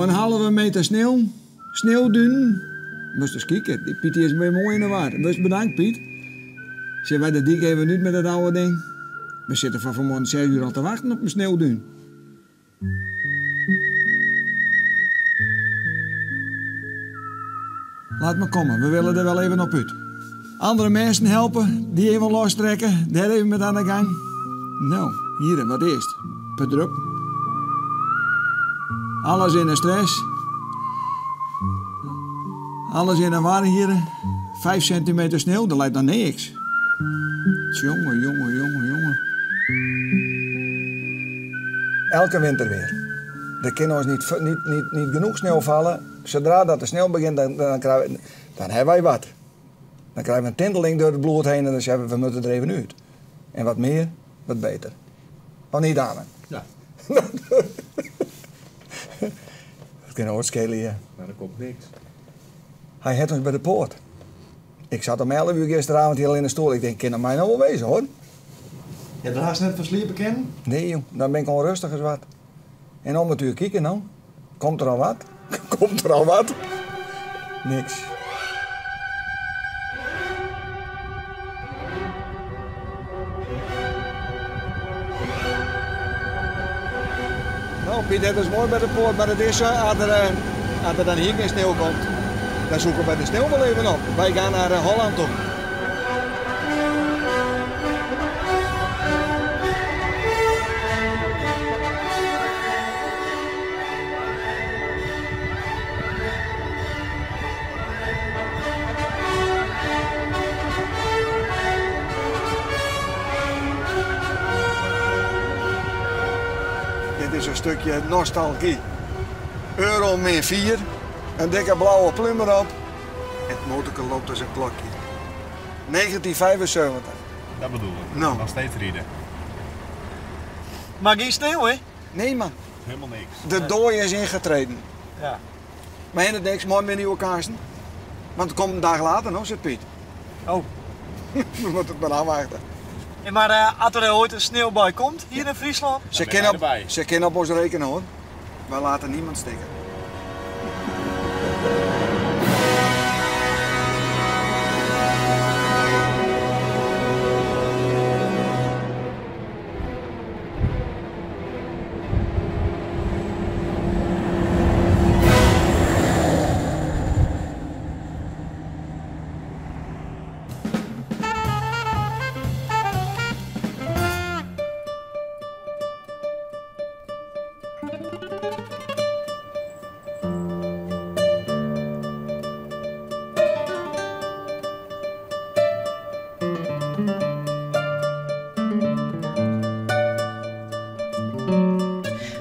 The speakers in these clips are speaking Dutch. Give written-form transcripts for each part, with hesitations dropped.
Nou, een halve meter sneeuwduinen. Moest eens kijken, die Piet is weer mooi in de war. Wees bedankt, Piet. Zeg, wij de dik even niet met dat oude ding. We zitten van vanmorgen 6 uur al te wachten op een sneeuwduin. Laat me komen, we willen er wel even op uit. Andere mensen helpen, die even lostrekken, daar even met aan de gang. Nou, hier, wat eerst. Pedrup. Alles in de stress. Alles in de war hier. 5 centimeter sneeuw, dat lijkt dan niks. Jongen. Elke winter weer. Er kan ons niet genoeg sneeuw vallen. Zodra dat de sneeuw begint, dan hebben wij wat. Dan krijgen we een tinteling door het bloed heen en dan zeggen we moeten er even uit. En wat meer, wat beter. Of niet, dame? Ja. Dat kan ooit schelen, ja. Maar er komt niks. Hij had ons bij de poort. Ik zat om 11 uur gisteravond hier al in de stoel. Ik denk, kan dat mij nou wel wezen, hoor? Ja, daar haast net van sliepen kennen? Nee, jong, dan ben ik onrustig als wat. En om het uur kijken, nou. Komt er al wat? Komt er al wat? Niks. Nou, Piet, het is mooi bij de poort, maar het is zo, als er dan hier geen sneeuw komt, dan zoeken we de sneeuw wel even op. Wij gaan naar Holland toe. Dit is een stukje nostalgie. Euro min 4, een dikke blauwe plum erop. Het motorke loopt als een klokje. 1975. Dat bedoel ik. Nou. Nog steeds rieden. Maar geen sneeuw, hè? Nee, man. Helemaal niks. De dooi is ingetreden. Ja. Maar in het niks, mooi met nieuwe kaarsen. Want het komt een dag later nog, zegt Piet. Oh. We moeten het maar afwachten. Ja, maar als er ooit een sneeuwbui komt, hier in Friesland? Ze kunnen op ons rekenen, hoor. Wij laten niemand stikken.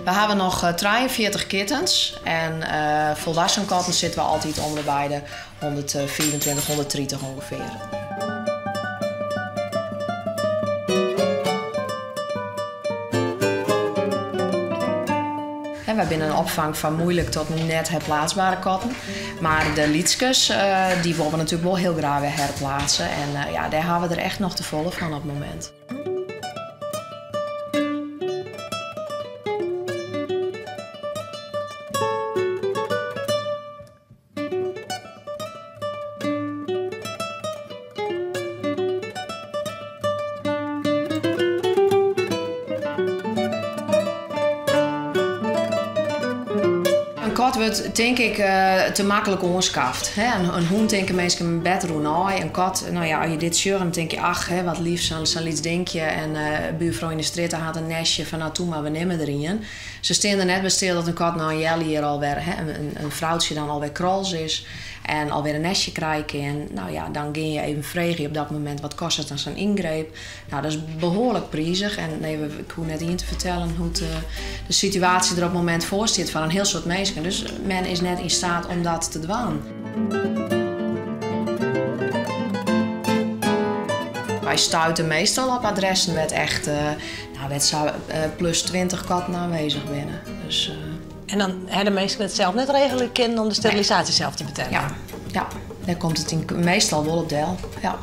We hebben nog 43 kittens en volwassen katten zitten we altijd om de bij de 124, 130 ongeveer. En we hebben een opvang van moeilijk tot net herplaatsbare katten. Maar de lietskes, die willen we natuurlijk wel heel graag weer herplaatsen. En ja, daar hebben we er echt nog te volle van op het moment. Een kat wordt denk ik te makkelijk onskaft. Een hond denken mensen een bed doen. Een kat, nou ja, als je dit shirt dan denk je, ach, wat lief, zo'n iets denk je. En buurvrouw in de straat had een nestje van, nou, toe maar, we nemen erin. Ze staan er net bij stil dat een kat nou een jelly hier alweer, een vrouwtje dan alweer krols is. En alweer een nestje krijgen. En nou ja, dan ging je even vragen op dat moment, wat kost het dan zo'n ingreep? Nou, dat is behoorlijk prijzig. En nee, ik hoef net hier te vertellen hoe de situatie er op het moment voor zit van een heel soort mensen. Dus men is net in staat om dat te doen. Wij stuiten meestal op adressen met echt, plus 20 katten aanwezig binnen. Dus, En dan hebben de mensen het zelf net regelen kunnen om de sterilisatie zelf te betalen? Ja, daar komt het meestal wel op deel. Ja.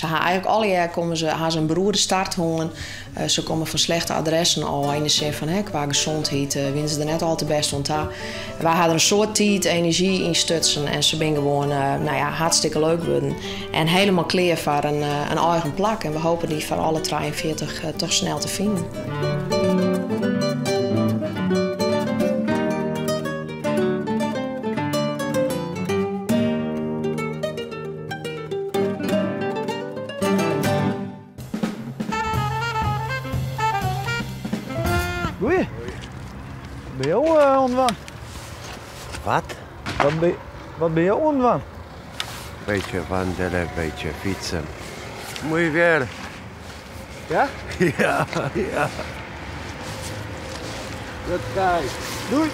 Ze gaan eigenlijk alle jaar haar zijn broer de start houden. Ze komen van slechte adressen al in de zin van qua gezondheid winnen ze er net al te best want wij hadden een soort tijd, energie in stutsen en ze zijn gewoon hartstikke leuk worden en helemaal klaar voor een eigen plak en we hopen die voor alle 43 toch snel te vinden. Goeie. Ben je ook ontwan? Wat? Wat ben je ook ontwan? Beetje wandelen, beetje fietsen. Mooi weer. Ja? Ja, ja. Dat kijk. Doei.